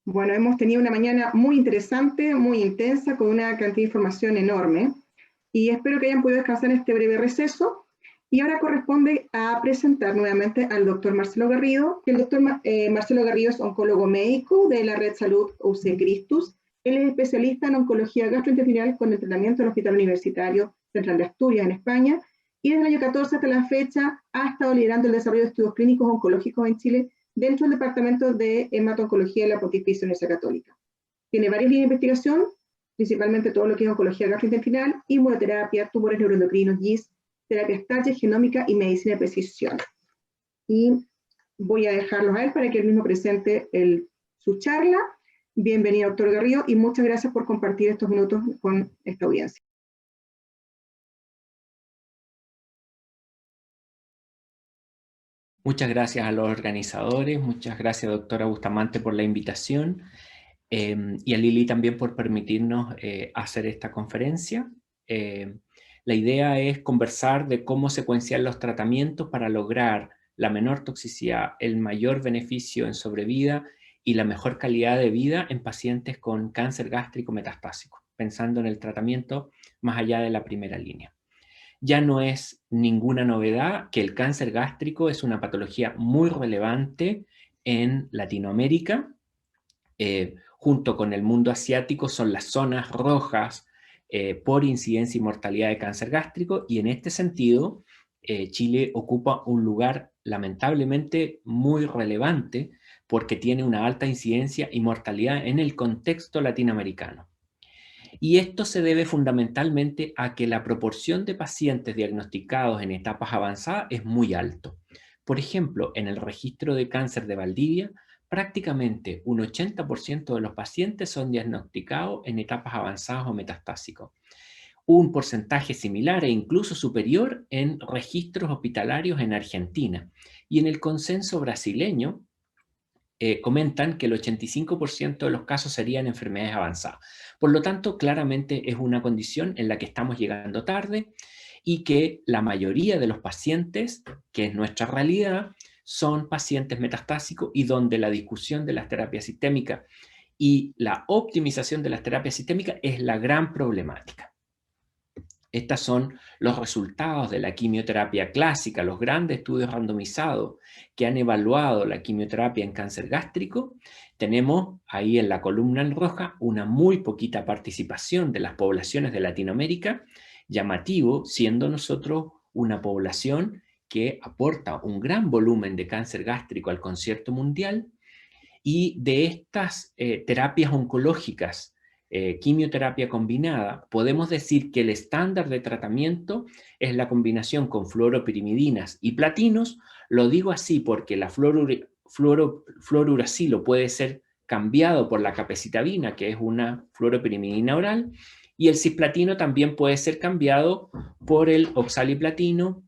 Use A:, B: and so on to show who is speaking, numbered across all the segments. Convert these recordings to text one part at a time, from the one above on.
A: Bueno, hemos tenido una mañana muy interesante, muy intensa, con una cantidad de información enorme, y espero que hayan podido descansar en este breve receso. Y ahora corresponde a presentar nuevamente al doctor Marcelo Garrido, que el doctor Marcelo Garrido es oncólogo médico de la Red Salud UC Christus. Él es especialista en oncología gastrointestinal con entrenamiento en el Hospital Universitario Central de Asturias, en España, y desde el año 14 hasta la fecha ha estado liderando el desarrollo de estudios clínicos oncológicos en Chile dentro del Departamento de Hemato-Oncología de la Pontificia Universidad Católica. Tiene varias líneas de investigación, principalmente todo lo que es oncología gastrointestinal, inmunoterapia, tumores neuroendocrinos, GIST, terapia estática, genómica y medicina de precisión. Y voy a dejarlos a él para que él mismo presente su charla. Bienvenido, doctor Garrido, y muchas gracias por compartir estos minutos con esta audiencia.
B: Muchas gracias a los organizadores, muchas gracias, doctora Bustamante, por la invitación, y a Lili también por permitirnos hacer esta conferencia. La idea es conversar de cómo secuenciar los tratamientos para lograr la menor toxicidad, el mayor beneficio en sobrevida y la mejor calidad de vida en pacientes con cáncer gástrico metastásico, pensando en el tratamiento más allá de la primera línea. Ya no es ninguna novedad que el cáncer gástrico es una patología muy relevante en Latinoamérica. Junto con el mundo asiático son las zonas rojas por incidencia y mortalidad de cáncer gástrico, y en este sentido Chile ocupa un lugar lamentablemente muy relevante porque tiene una alta incidencia y mortalidad en el contexto latinoamericano. Y esto se debe fundamentalmente a que la proporción de pacientes diagnosticados en etapas avanzadas es muy alto. Por ejemplo, en el registro de cáncer de Valdivia, prácticamente un 80% de los pacientes son diagnosticados en etapas avanzadas o metastásicos. Un porcentaje similar e incluso superior en registros hospitalarios en Argentina. Y en el consenso brasileño, comentan que el 85% de los casos serían enfermedades avanzadas. Por lo tanto, claramente es una condición en la que estamos llegando tarde y que la mayoría de los pacientes, que es nuestra realidad, son pacientes metastásicos y donde la discusión de las terapias sistémicas y la optimización de las terapias sistémicas es la gran problemática. Estos son los resultados de la quimioterapia clásica, los grandes estudios randomizados que han evaluado la quimioterapia en cáncer gástrico. Tenemos ahí en la columna en roja una muy poquita participación de las poblaciones de Latinoamérica, llamativo siendo nosotros una población que aporta un gran volumen de cáncer gástrico al concierto mundial, y de estas terapias oncológicas, quimioterapia combinada, podemos decir que el estándar de tratamiento es la combinación con fluoropirimidinas y platinos. Lo digo así porque la fluorouracilo puede ser cambiado por la capecitabina, que es una fluoropirimidina oral, y el cisplatino también puede ser cambiado por el oxaliplatino,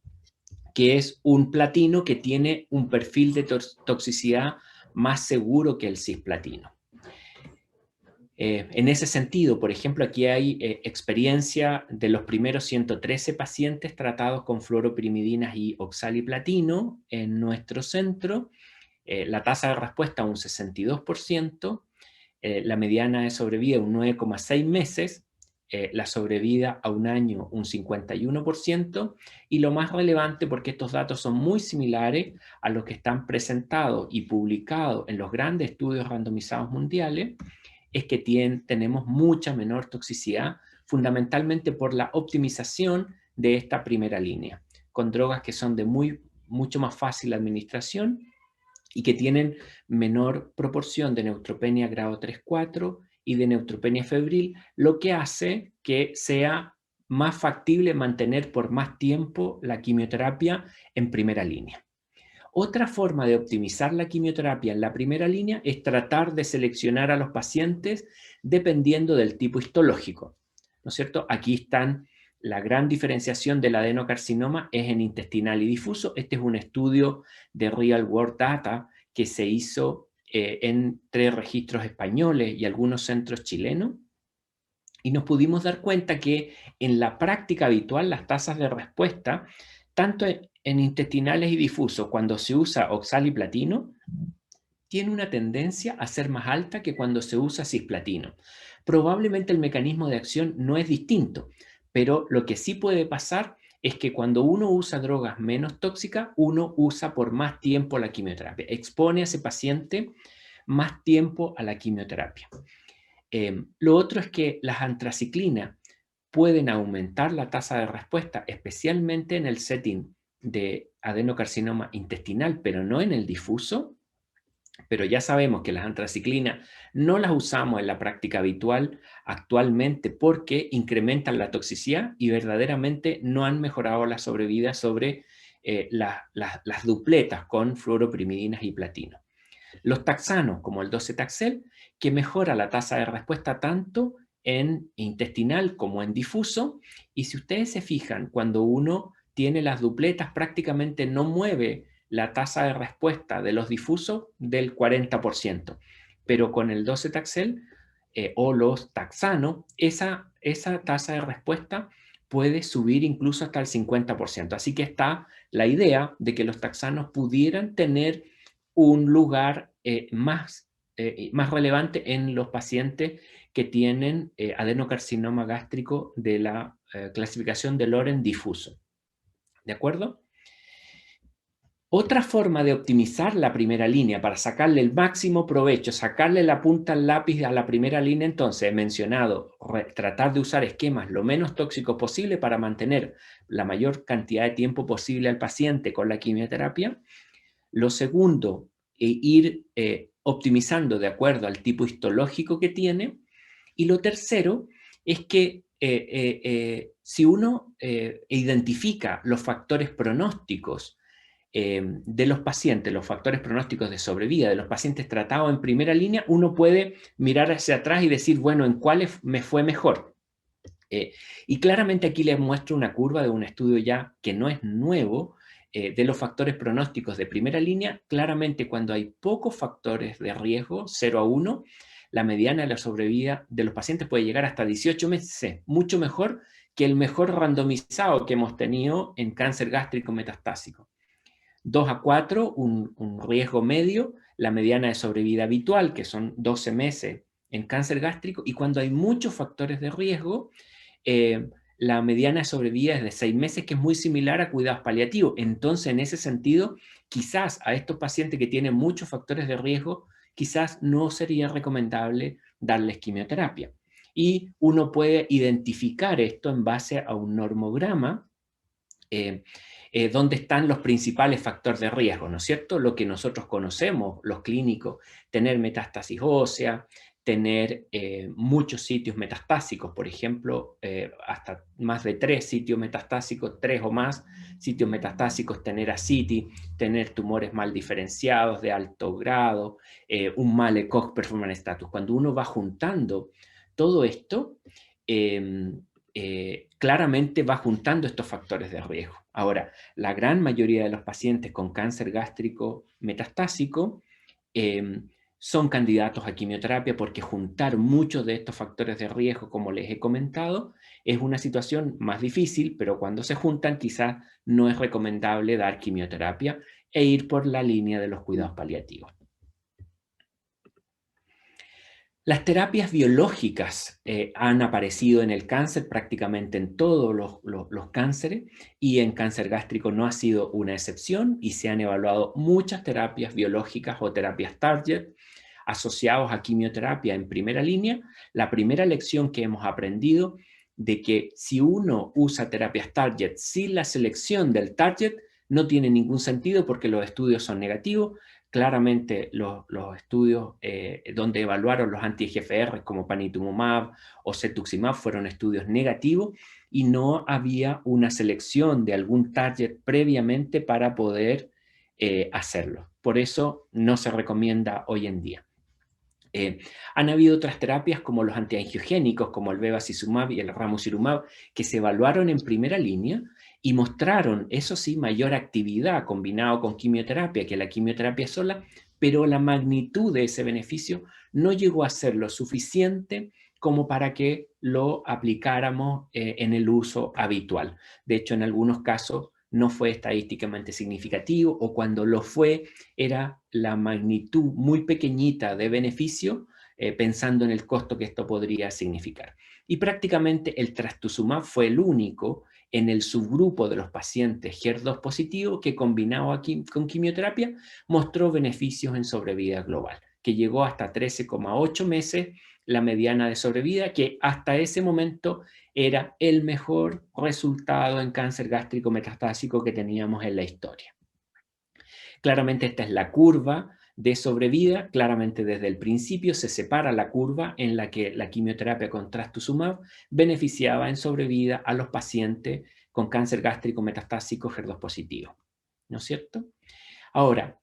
B: que es un platino que tiene un perfil de toxicidad más seguro que el cisplatino. En ese sentido, por ejemplo, aquí hay experiencia de los primeros 113 pacientes tratados con fluoropirimidinas y oxaliplatino en nuestro centro. La tasa de respuesta un 62%, la mediana de sobrevida un 9,6 meses, la sobrevida a un año un 51%, y lo más relevante, porque estos datos son muy similares a los que están presentados y publicados en los grandes estudios randomizados mundiales, es que tenemos mucha menor toxicidad, fundamentalmente por la optimización de esta primera línea, con drogas que son de mucho más fácil administración y que tienen menor proporción de neutropenia grado 3-4 y de neutropenia febril, lo que hace que sea más factible mantener por más tiempo la quimioterapia en primera línea. Otra forma de optimizar la quimioterapia en la primera línea es tratar de seleccionar a los pacientes dependiendo del tipo histológico, ¿no es cierto? Aquí están la gran diferenciación del adenocarcinoma es en intestinal y difuso. Este es un estudio de Real World Data que se hizo entre registros españoles y algunos centros chilenos, y nos pudimos dar cuenta que en la práctica habitual las tasas de respuesta, tanto en intestinales y difusos, cuando se usa oxaliplatino, tiene una tendencia a ser más alta que cuando se usa cisplatino. Probablemente el mecanismo de acción no es distinto, pero lo que sí puede pasar es que cuando uno usa drogas menos tóxicas, uno usa por más tiempo la quimioterapia, expone a ese paciente más tiempo a la quimioterapia. Lo otro es que las antraciclinas pueden aumentar la tasa de respuesta, especialmente en el setting de adenocarcinoma intestinal, pero no en el difuso. Pero ya sabemos que las antraciclinas no las usamos en la práctica habitual actualmente porque incrementan la toxicidad y verdaderamente no han mejorado la sobrevida sobre las dupletas con fluoropirimidinas y platino. Los taxanos, como el docetaxel, que mejora la tasa de respuesta tanto en intestinal como en difuso, y si ustedes se fijan, cuando uno tiene las dupletas prácticamente no mueve la tasa de respuesta de los difusos del 40%, pero con el docetaxel o los taxanos, esa tasa de respuesta puede subir incluso hasta el 50%. Así que está la idea de que los taxanos pudieran tener un lugar más relevante en los pacientes que tienen adenocarcinoma gástrico de la clasificación de Loren difuso. ¿De acuerdo? Otra forma de optimizar la primera línea para sacarle el máximo provecho, sacarle la punta al lápiz a la primera línea, entonces he mencionado tratar de usar esquemas lo menos tóxicos posible para mantener la mayor cantidad de tiempo posible al paciente con la quimioterapia. Lo segundo, ir optimizando de acuerdo al tipo histológico que tiene. Y lo tercero es que si uno identifica los factores pronósticos de los pacientes, los factores pronósticos de sobrevida de los pacientes tratados en primera línea, uno puede mirar hacia atrás y decir, bueno, ¿en cuáles me fue mejor? Y claramente aquí les muestro una curva de un estudio ya que no es nuevo, de los factores pronósticos de primera línea. Claramente cuando hay pocos factores de riesgo, 0 a 1, la mediana de la sobrevida de los pacientes puede llegar hasta 18 meses, mucho mejor que el mejor randomizado que hemos tenido en cáncer gástrico metastásico. 2 a 4, un riesgo medio, la mediana de sobrevida habitual, que son 12 meses en cáncer gástrico, y cuando hay muchos factores de riesgo, la mediana de sobrevida es de 6 meses, que es muy similar a cuidados paliativos. Entonces, en ese sentido, quizás a estos pacientes que tienen muchos factores de riesgo, quizás no sería recomendable darles quimioterapia. Y uno puede identificar esto en base a un normograma, donde están los principales factores de riesgo, ¿no es cierto? Lo que nosotros conocemos, los clínicos, tener metástasis ósea, tener muchos sitios metastásicos, por ejemplo, hasta más de 3 sitios metastásicos, 3 o más sitios metastásicos, tener ascitis, tener tumores mal diferenciados de alto grado, un mal ECOG performance status. Cuando uno va juntando todo esto, claramente va juntando estos factores de riesgo. Ahora, la gran mayoría de los pacientes con cáncer gástrico metastásico son candidatos a quimioterapia porque juntar muchos de estos factores de riesgo, como les he comentado, es una situación más difícil, pero cuando se juntan quizás no es recomendable dar quimioterapia e ir por la línea de los cuidados paliativos. Las terapias biológicas han aparecido en el cáncer prácticamente en todos los cánceres, y en cáncer gástrico no ha sido una excepción, y se han evaluado muchas terapias biológicas o terapias target asociados a quimioterapia en primera línea. La primera lección que hemos aprendido de que si uno usa terapias target sin la selección del target, no tiene ningún sentido porque los estudios son negativos. Claramente los estudios donde evaluaron los anti-EGFR como panitumumab o cetuximab fueron estudios negativos y no había una selección de algún target previamente para poder hacerlo. Por eso no se recomienda hoy en día. Han habido otras terapias como los antiangiogénicos, como el bevacizumab y el ramucirumab, que se evaluaron en primera línea y mostraron, eso sí, mayor actividad combinado con quimioterapia que la quimioterapia sola, pero la magnitud de ese beneficio no llegó a ser lo suficiente como para que lo aplicáramos en el uso habitual. De hecho, en algunos casos no fue estadísticamente significativo, o cuando lo fue, era la magnitud muy pequeñita de beneficio, pensando en el costo que esto podría significar. Y prácticamente el trastuzumab fue el único en el subgrupo de los pacientes HER2 positivos que combinado aquí con quimioterapia mostró beneficios en sobrevida global, que llegó hasta 13,8 meses la mediana de sobrevida, que hasta ese momento era el mejor resultado en cáncer gástrico metastásico que teníamos en la historia. Claramente esta es la curva de sobrevida, claramente desde el principio se separa la curva en la que la quimioterapia con trastuzumab beneficiaba en sobrevida a los pacientes con cáncer gástrico metastásico HER2 positivo, ¿no es cierto? Ahora,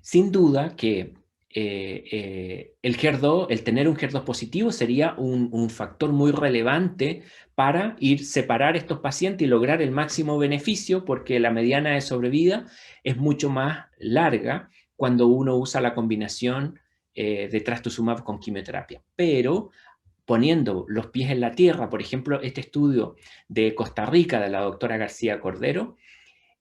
B: sin duda que el HER2, el tener un HER2 positivo sería un factor muy relevante para separar estos pacientes y lograr el máximo beneficio, porque la mediana de sobrevida es mucho más larga cuando uno usa la combinación de trastuzumab con quimioterapia. Pero poniendo los pies en la tierra, por ejemplo, este estudio de Costa Rica de la doctora García Cordero,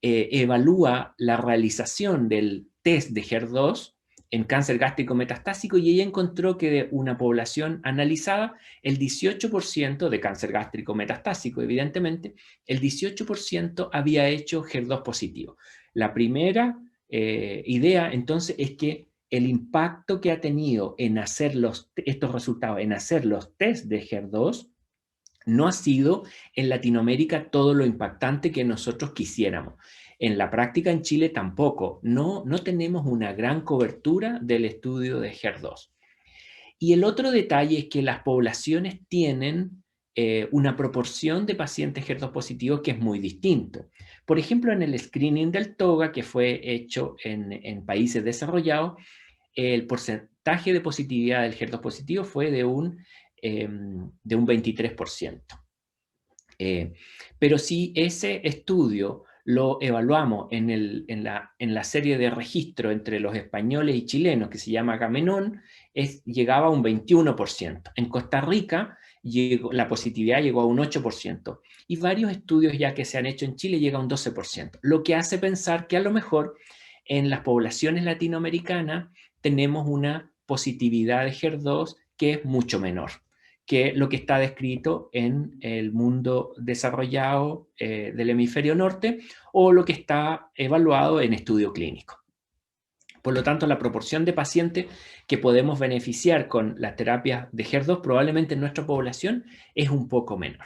B: evalúa la realización del test de HER2 en cáncer gástrico metastásico y ella encontró que de una población analizada, el 18% de cáncer gástrico metastásico, evidentemente, el 18% había hecho HER2 positivo. La primera idea, entonces, es que el impacto que ha tenido en hacer estos resultados, en hacer los test de HER2, no ha sido en Latinoamérica todo lo impactante que nosotros quisiéramos. En la práctica en Chile tampoco. No tenemos una gran cobertura del estudio de HER2. Y el otro detalle es que las poblaciones tienen una proporción de pacientes HER2 positivos que es muy distinto. Por ejemplo, en el screening del TOGA, que fue hecho en países desarrollados, el porcentaje de positividad del HER2 positivo fue de un 23%. Pero si ese estudio lo evaluamos en la serie de registro entre los españoles y chilenos, que se llama Agamenón, llegaba a un 21%. En Costa Rica la positividad llegó a un 8%. Y varios estudios ya que se han hecho en Chile llega a un 12%. Lo que hace pensar que a lo mejor en las poblaciones latinoamericanas tenemos una positividad de HER2 que es mucho menor que lo que está descrito en el mundo desarrollado del hemisferio norte o lo que está evaluado en estudio clínico. Por lo tanto, la proporción de pacientes que podemos beneficiar con las terapias de HER2 probablemente en nuestra población es un poco menor.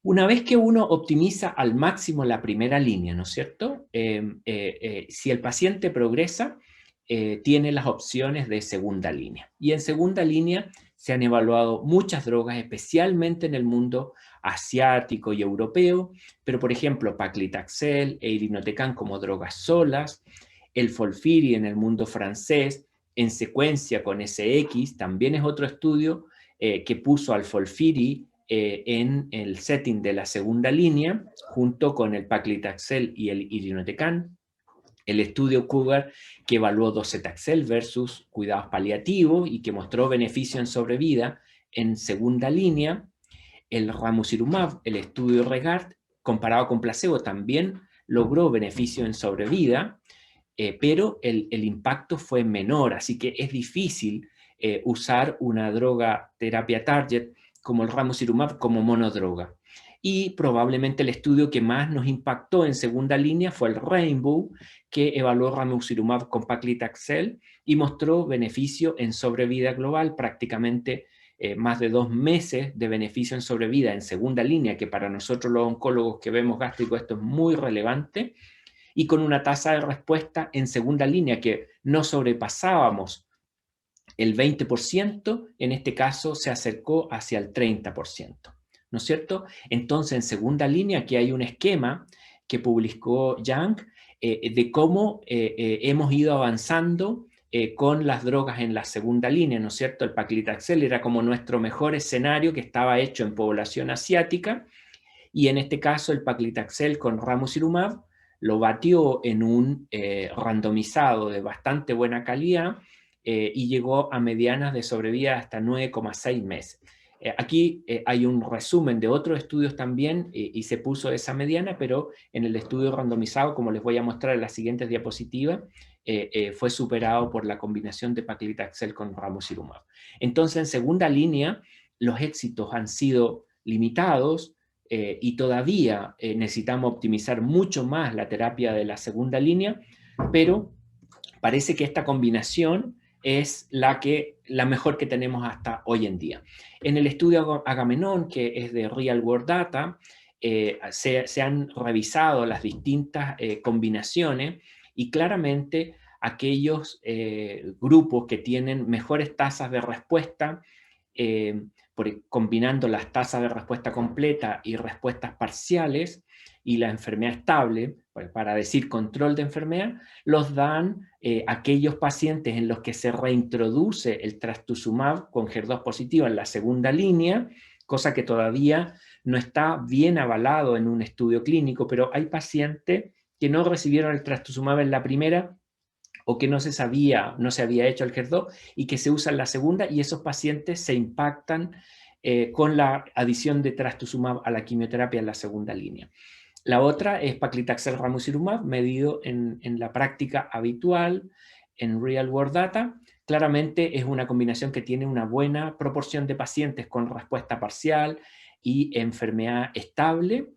B: Una vez que uno optimiza al máximo la primera línea, ¿no es cierto? Si el paciente progresa, tiene las opciones de segunda línea. Y en segunda línea se han evaluado muchas drogas, especialmente en el mundo asiático y europeo, pero por ejemplo paclitaxel e irinotecan como drogas solas, el FOLFIRI en el mundo francés, en secuencia con SX, también es otro estudio que puso al FOLFIRI en el setting de la segunda línea, junto con el paclitaxel y el irinotecan. El estudio Cougar, que evaluó docetaxel versus cuidados paliativos y que mostró beneficio en sobrevida en segunda línea. El ramucirumab, el estudio REGARD, comparado con placebo, también logró beneficio en sobrevida, pero el impacto fue menor, así que es difícil usar una droga terapia target como el ramucirumab como monodroga. Y probablemente el estudio que más nos impactó en segunda línea fue el Rainbow, que evaluó ramucirumab con paclitaxel y mostró beneficio en sobrevida global, prácticamente más de 2 meses de beneficio en sobrevida en segunda línea, que para nosotros los oncólogos que vemos gástrico esto es muy relevante, y con una tasa de respuesta en segunda línea que no sobrepasábamos el 20%, en este caso se acercó hacia el 30%. ¿No es cierto? Entonces, en segunda línea, aquí hay un esquema que publicó Yang de cómo hemos ido avanzando con las drogas en la segunda línea, ¿no es cierto? El paclitaxel era como nuestro mejor escenario que estaba hecho en población asiática, y en este caso el paclitaxel con ramucirumab lo batió en un randomizado de bastante buena calidad y llegó a medianas de sobrevida hasta 9,6 meses. Aquí hay un resumen de otros estudios también y se puso esa mediana, pero en el estudio randomizado, como les voy a mostrar en las siguientes diapositivas, fue superado por la combinación de paclitaxel con ramucirumab. Entonces, en segunda línea, los éxitos han sido limitados y todavía necesitamos optimizar mucho más la terapia de la segunda línea, pero parece que esta combinación es la mejor que tenemos hasta hoy en día. En el estudio Agamenón, que es de Real World Data, se han revisado las distintas combinaciones y claramente aquellos grupos que tienen mejores tasas de respuesta, combinando las tasas de respuesta completa y respuestas parciales y la enfermedad estable, para decir control de enfermedad, los dan aquellos pacientes en los que se reintroduce el trastuzumab con HER2 positiva en la segunda línea, cosa que todavía no está bien avalado en un estudio clínico, pero hay pacientes que no recibieron el trastuzumab en la primera o que no se había hecho el HER2 y que se usa en la segunda, y esos pacientes se impactan con la adición de trastuzumab a la quimioterapia en la segunda línea. La otra es paclitaxel ramucirumab, medido en la práctica habitual, en Real World Data. Claramente es una combinación que tiene una buena proporción de pacientes con respuesta parcial y enfermedad estable.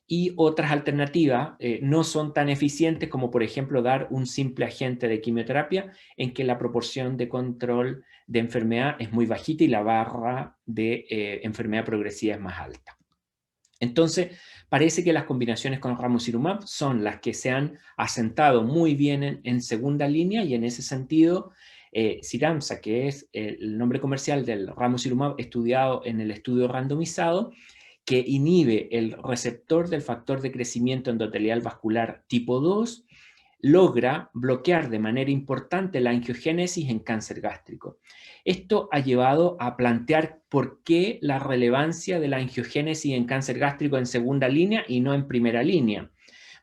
B: Y otras alternativas no son tan eficientes como, por ejemplo, dar un simple agente de quimioterapia en que la proporción de control de enfermedad es muy bajita y la barra de enfermedad progresiva es más alta. Entonces, parece que las combinaciones con ramucirumab son las que se han asentado muy bien en segunda línea, y en ese sentido, Cyramza, que es el nombre comercial del ramucirumab estudiado en el estudio randomizado, que inhibe el receptor del factor de crecimiento endotelial vascular tipo 2, logra bloquear de manera importante la angiogénesis en cáncer gástrico. Esto ha llevado a plantear por qué la relevancia de la angiogénesis en cáncer gástrico en segunda línea y no en primera línea.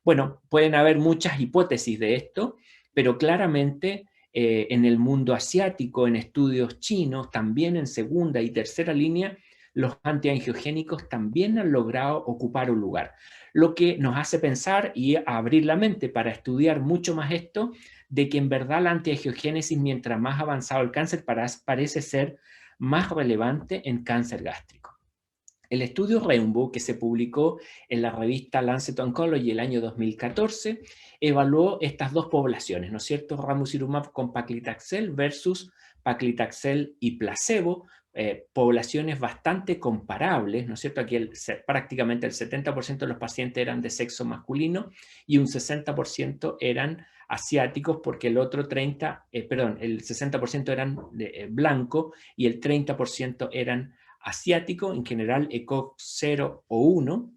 B: Bueno, pueden haber muchas hipótesis de esto, pero claramente en el mundo asiático, en estudios chinos, también en segunda y tercera línea, los antiangiogénicos también han logrado ocupar un lugar, lo que nos hace pensar y abrir la mente para estudiar mucho más esto, de que en verdad la antiangiogénesis, mientras más avanzado el cáncer, parece ser más relevante en cáncer gástrico. El estudio Rainbow, que se publicó en la revista Lancet Oncology el año 2014, evaluó estas dos poblaciones, ¿no es cierto? Ramucirumab con paclitaxel versus paclitaxel y placebo, poblaciones bastante comparables, ¿no es cierto? Aquí prácticamente el 70% de los pacientes eran de sexo masculino y un 60% eran asiáticos, porque el otro el 60% eran blanco y el 30% eran asiático, en general ECOG 0 o 1,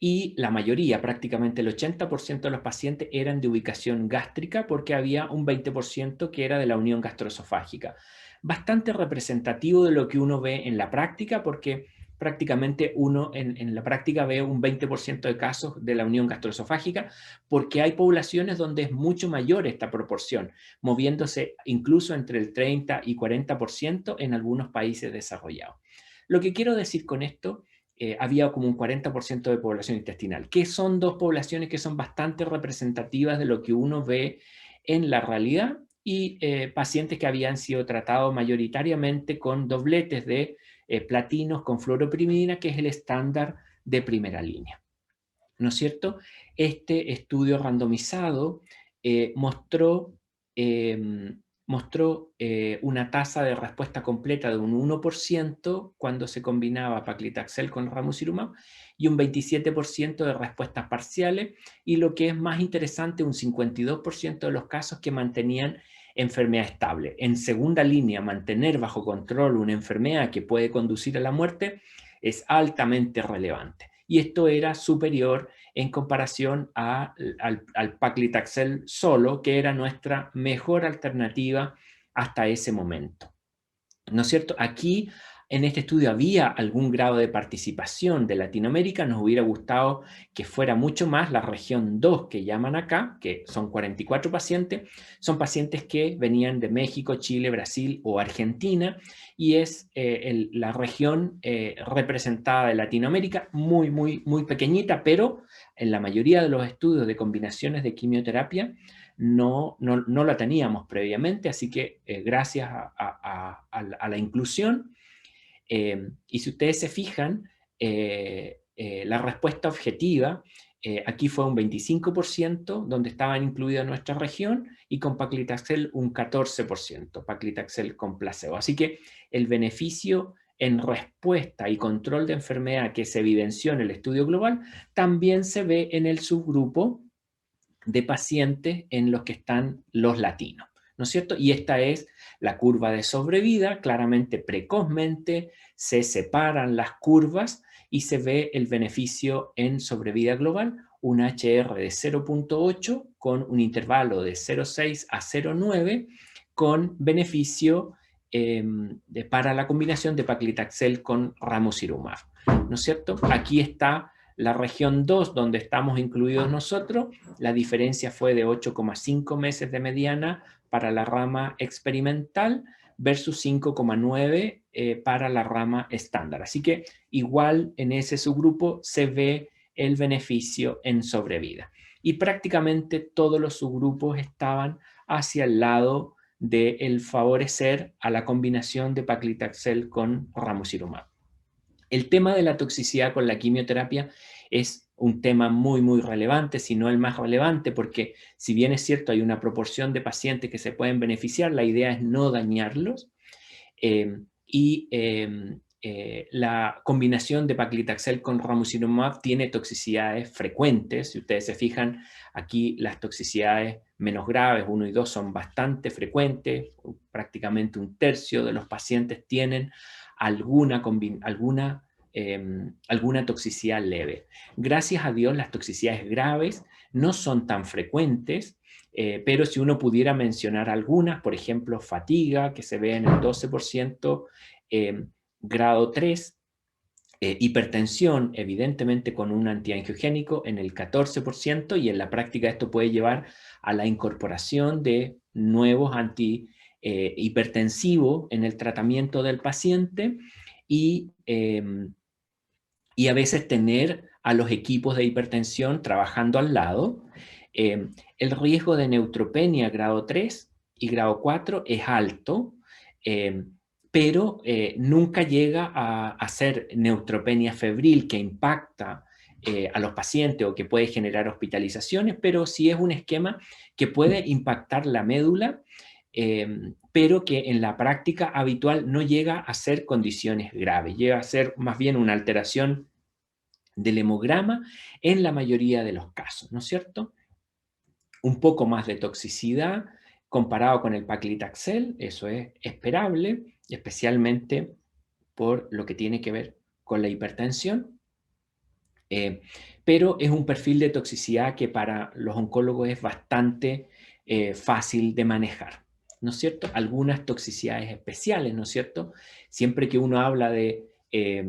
B: y la mayoría, prácticamente el 80% de los pacientes eran de ubicación gástrica, porque había un 20% que era de la unión gastroesofágica. Bastante representativo de lo que uno ve en la práctica, porque prácticamente uno en la práctica ve un 20% de casos de la unión gastroesofágica, porque hay poblaciones donde es mucho mayor esta proporción, moviéndose incluso entre el 30 y 40% en algunos países desarrollados. Lo que quiero decir con esto, había como un 40% de población intestinal, que son dos poblaciones que son bastante representativas de lo que uno ve en la realidad, y pacientes que habían sido tratados mayoritariamente con dobletes de platinos con fluoroprimidina, que es el estándar de primera línea. ¿No es cierto? Este estudio randomizado mostró una tasa de respuesta completa de un 1% cuando se combinaba paclitaxel con ramucirumab y un 27% de respuestas parciales, y lo que es más interesante, un 52% de los casos que mantenían enfermedad estable. En segunda línea, mantener bajo control una enfermedad que puede conducir a la muerte es altamente relevante. Y esto era superior en comparación al paclitaxel solo, que era nuestra mejor alternativa hasta ese momento. ¿No es cierto? Aquí En este estudio había algún grado de participación de Latinoamérica, nos hubiera gustado que fuera mucho más. La región 2 que llaman acá, que son 44 pacientes, son pacientes que venían de México, Chile, Brasil o Argentina, y es la región representada de Latinoamérica, muy pequeña, pero en la mayoría de los estudios de combinaciones de quimioterapia no la teníamos previamente, así que gracias a la inclusión. Y si ustedes se fijan, la respuesta objetiva aquí fue un 25%, donde estaban incluidas nuestra región, y con paclitaxel un 14%, paclitaxel con placebo. Así que el beneficio en respuesta y control de enfermedad que se evidenció en el estudio global también se ve en el subgrupo de pacientes en los que están los latinos, ¿no es cierto? Y esta es la curva de sobrevida. Claramente, precozmente se separan las curvas y se ve el beneficio en sobrevida global, un HR de 0.8 con un intervalo de 0.6 a 0.9 con beneficio para la combinación de paclitaxel con ramucirumab, ¿no es cierto? Aquí está la región 2, donde estamos incluidos nosotros. La diferencia fue de 8,5 meses de mediana para la rama experimental versus 5,9 para la rama estándar. Así que igual en ese subgrupo se ve el beneficio en sobrevida. Y prácticamente todos los subgrupos estaban hacia el lado del favorecer a la combinación de paclitaxel con ramucirumab. El tema de la toxicidad con la quimioterapia es un tema muy relevante, si no el más relevante, porque si bien es cierto hay una proporción de pacientes que se pueden beneficiar, la idea es no dañarlos. La combinación de paclitaxel con ramucirumab tiene toxicidades frecuentes. Si ustedes se fijan, aquí las toxicidades menos graves, 1 y 2, son bastante frecuentes. Prácticamente un tercio de los pacientes tienen alguna toxicidad leve. Gracias a Dios, las toxicidades graves no son tan frecuentes, pero si uno pudiera mencionar algunas, por ejemplo, fatiga, que se ve en el 12%, grado 3, hipertensión, evidentemente con un antiangiogénico, en el 14%, y en la práctica esto puede llevar a la incorporación de nuevos antihipertensivos en el tratamiento del paciente, y a veces tener a los equipos de hipertensión trabajando al lado. El riesgo de neutropenia grado 3 y grado 4 es alto, pero nunca llega a ser neutropenia febril que impacta a los pacientes o que puede generar hospitalizaciones, pero sí es un esquema que puede impactar la médula, pero que en la práctica habitual no llega a ser condiciones graves, llega a ser más bien una alteración del hemograma en la mayoría de los casos, ¿no es cierto? Un poco más de toxicidad comparado con el paclitaxel, eso es esperable, especialmente por lo que tiene que ver con la hipertensión, pero es un perfil de toxicidad que para los oncólogos es bastante fácil de manejar, ¿no es cierto? Algunas toxicidades especiales, ¿no es cierto? Siempre que uno habla de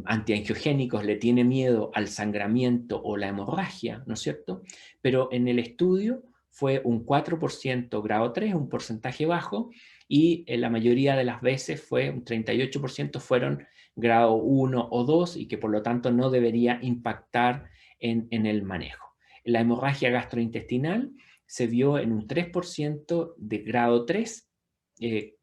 B: antiangiogénicos le tiene miedo al sangramiento o la hemorragia, ¿no es cierto? Pero en el estudio fue un 4% grado 3, un porcentaje bajo, y la mayoría de las veces fue un 38% fueron grado 1 o 2 y que por lo tanto no debería impactar en el manejo. La hemorragia gastrointestinal se vio en un 3% de grado 3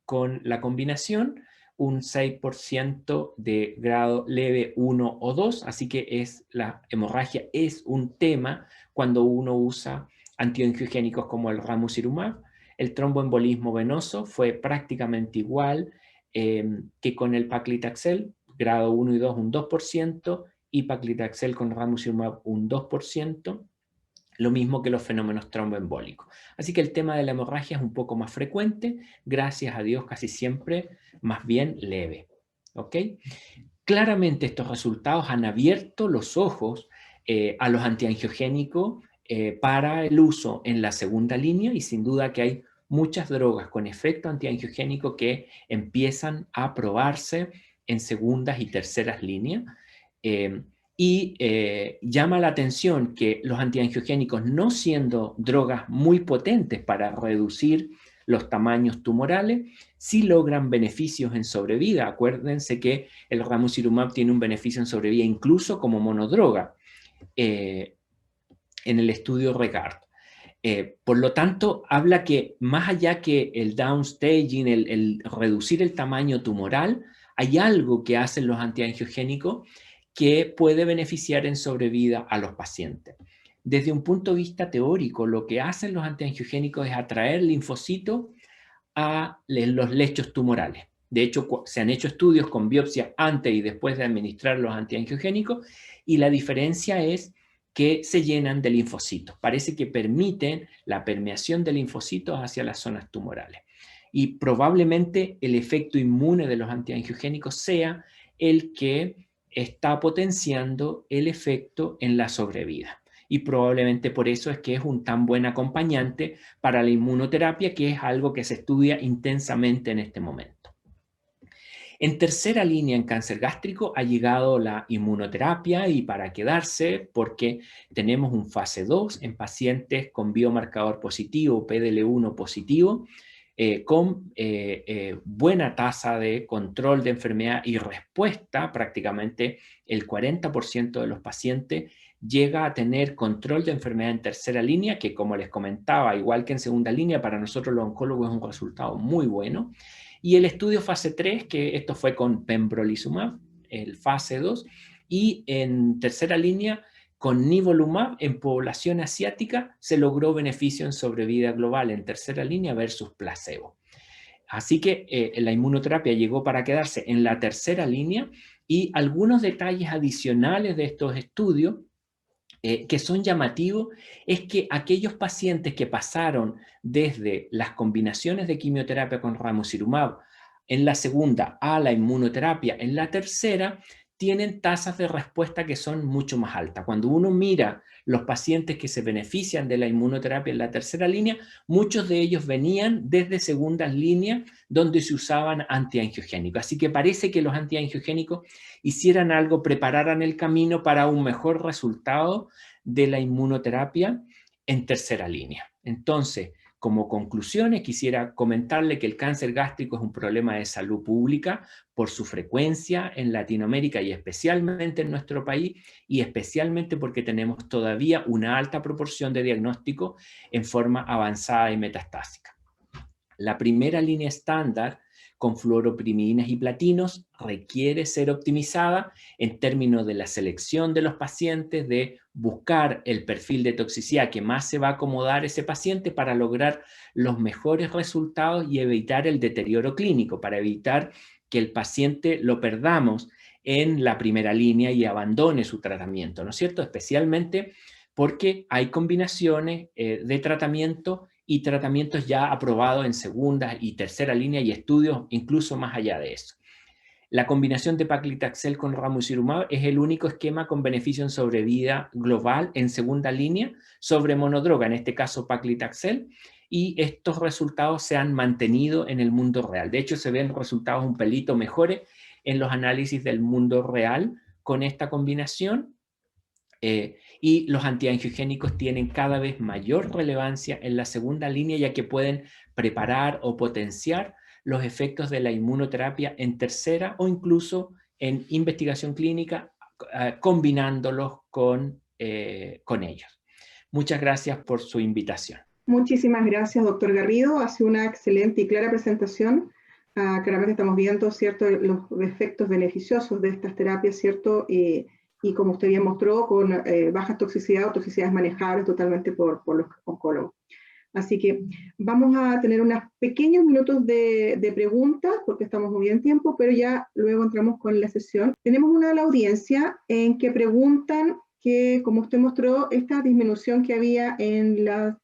B: con la combinación, un 6% de grado leve 1 o 2, así que la hemorragia es un tema cuando uno usa antiangiogénicos como el ramucirumab. El tromboembolismo venoso fue prácticamente igual que con el paclitaxel, grado 1 y 2 un 2%, y paclitaxel con ramucirumab un 2%, lo mismo que los fenómenos tromboembólicos. Así que el tema de la hemorragia es un poco más frecuente, gracias a Dios casi siempre más bien leve. ¿Ok? Claramente estos resultados han abierto los ojos a los antiangiogénicos para el uso en la segunda línea, y sin duda que hay muchas drogas con efecto antiangiogénico que empiezan a probarse en segundas y terceras líneas. Llama la atención que los antiangiogénicos, no siendo drogas muy potentes para reducir los tamaños tumorales, sí logran beneficios en sobrevida. Acuérdense que el ramucirumab tiene un beneficio en sobrevida incluso como monodroga en el estudio REGARD. Por lo tanto, habla que más allá que el downstaging, el reducir el tamaño tumoral, hay algo que hacen los antiangiogénicos que puede beneficiar en sobrevida a los pacientes. Desde un punto de vista teórico, lo que hacen los antiangiogénicos es atraer linfocitos a los lechos tumorales. De hecho, se han hecho estudios con biopsia antes y después de administrar los antiangiogénicos, y la diferencia es que se llenan de linfocitos. Parece que permiten la permeación de linfocitos hacia las zonas tumorales. Y probablemente el efecto inmune de los antiangiogénicos sea el que está potenciando el efecto en la sobrevida. Y probablemente por eso es que es un tan buen acompañante para la inmunoterapia, que es algo que se estudia intensamente en este momento. En tercera línea en cáncer gástrico ha llegado la inmunoterapia, y para quedarse, porque tenemos un fase 2 en pacientes con biomarcador positivo, PDL1 positivo, con buena tasa de control de enfermedad y respuesta. Prácticamente el 40% de los pacientes llega a tener control de enfermedad en tercera línea, que, como les comentaba, igual que en segunda línea, para nosotros los oncólogos es un resultado muy bueno. Y el estudio fase 3, que esto fue con pembrolizumab, el fase 2, y en tercera línea con nivolumab en población asiática se logró beneficio en sobrevida global en tercera línea versus placebo. Así que la inmunoterapia llegó para quedarse en la tercera línea, y algunos detalles adicionales de estos estudios que son llamativos es que aquellos pacientes que pasaron desde las combinaciones de quimioterapia con ramucirumab en la segunda a la inmunoterapia en la tercera, tienen tasas de respuesta que son mucho más altas. Cuando uno mira los pacientes que se benefician de la inmunoterapia en la tercera línea, muchos de ellos venían desde segundas líneas donde se usaban antiangiogénicos. Así que parece que los antiangiogénicos hicieran algo, prepararan el camino para un mejor resultado de la inmunoterapia en tercera línea. Entonces, como conclusiones, quisiera comentarle que el cáncer gástrico es un problema de salud pública por su frecuencia en Latinoamérica y especialmente en nuestro país, y especialmente porque tenemos todavía una alta proporción de diagnóstico en forma avanzada y metastásica. La primera línea estándar con fluoropirimidinas y platinos requiere ser optimizada en términos de la selección de los pacientes, de buscar el perfil de toxicidad que más se va a acomodar a ese paciente para lograr los mejores resultados y evitar el deterioro clínico, para evitar que el paciente lo perdamos en la primera línea y abandone su tratamiento, ¿no es cierto? Especialmente porque hay combinaciones de tratamiento y tratamientos ya aprobados en segunda y tercera línea y estudios incluso más allá de eso. La combinación de paclitaxel con ramucirumab es el único esquema con beneficio en sobrevida global en segunda línea sobre monodroga, en este caso paclitaxel, y estos resultados se han mantenido en el mundo real. De hecho, se ven resultados un pelito mejores en los análisis del mundo real con esta combinación. Y los antiangiogénicos tienen cada vez mayor relevancia en la segunda línea, ya que pueden preparar o potenciar los efectos de la inmunoterapia en tercera o incluso en investigación clínica, combinándolos con ellos. Muchas gracias por su invitación.
A: Muchísimas gracias, doctor Garrido. Ha sido una excelente y clara presentación. Claramente estamos viendo, ¿cierto?, los efectos beneficiosos de estas terapias, ¿cierto?, y como usted bien mostró, con bajas toxicidades o toxicidades manejables totalmente por los oncólogos. Así que vamos a tener unos pequeños minutos de preguntas, porque estamos muy bien tiempo, pero ya luego entramos con la sesión. Tenemos una de la audiencia en que preguntan que, como usted mostró, esta disminución que había en la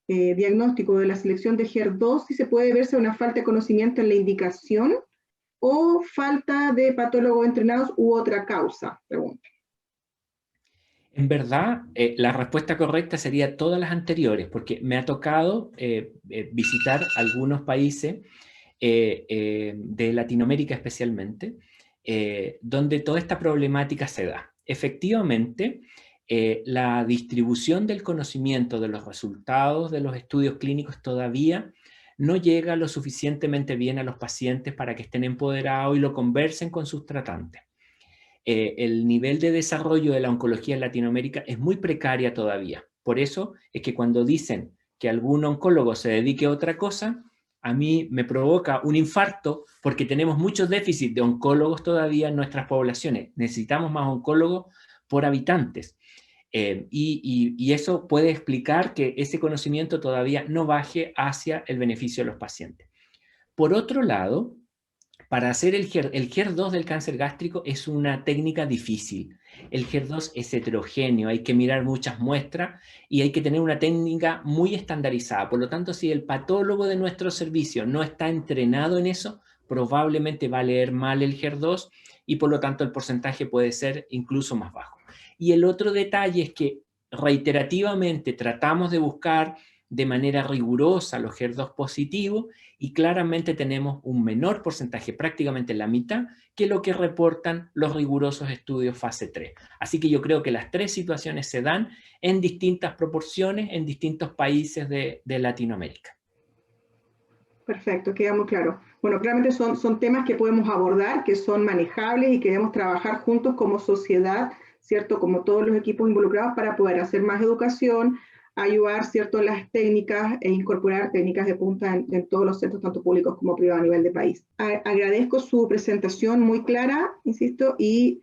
A: diagnóstico de la selección de HER2, si se puede verse una falta de conocimiento en la indicación o falta de patólogos entrenados u otra causa, pregunta.
B: En verdad, la respuesta correcta sería todas las anteriores, porque me ha tocado visitar algunos países de Latinoamérica especialmente, donde toda esta problemática se da. Efectivamente, la distribución del conocimiento de los resultados de los estudios clínicos todavía no llega lo suficientemente bien a los pacientes para que estén empoderados y lo conversen con sus tratantes. El nivel de desarrollo de la oncología en Latinoamérica es muy precaria todavía. Por eso es que cuando dicen que algún oncólogo se dedique a otra cosa, a mí me provoca un infarto porque tenemos muchos déficits de oncólogos todavía en nuestras poblaciones. Necesitamos más oncólogos por habitantes. Y eso puede explicar que ese conocimiento todavía no baje hacia el beneficio de los pacientes. Por otro lado, para hacer el HER2 del cáncer gástrico es una técnica difícil. El HER2 es heterogéneo, hay que mirar muchas muestras y hay que tener una técnica muy estandarizada. Por lo tanto, si el patólogo de nuestro servicio no está entrenado en eso, probablemente va a leer mal el HER2 y por lo tanto el porcentaje puede ser incluso más bajo. Y el otro detalle es que reiterativamente tratamos de buscar de manera rigurosa los HER2 positivos y claramente tenemos un menor porcentaje, prácticamente la mitad, que lo que reportan los rigurosos estudios fase 3. Así que yo creo que las tres situaciones se dan en distintas proporciones en distintos países de Latinoamérica.
A: Perfecto, queda muy claro. Bueno, claramente son temas que podemos abordar, que son manejables y que debemos trabajar juntos como sociedad, ¿cierto? Como todos los equipos involucrados para poder hacer más educación, ayudar, ¿cierto?, las técnicas e incorporar técnicas de punta en todos los centros, tanto públicos como privados a nivel de país. Agradezco su presentación muy clara, insisto, y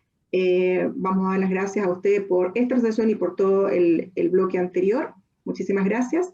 A: vamos a dar las gracias a usted por esta presentación y por todo el bloque anterior. Muchísimas gracias.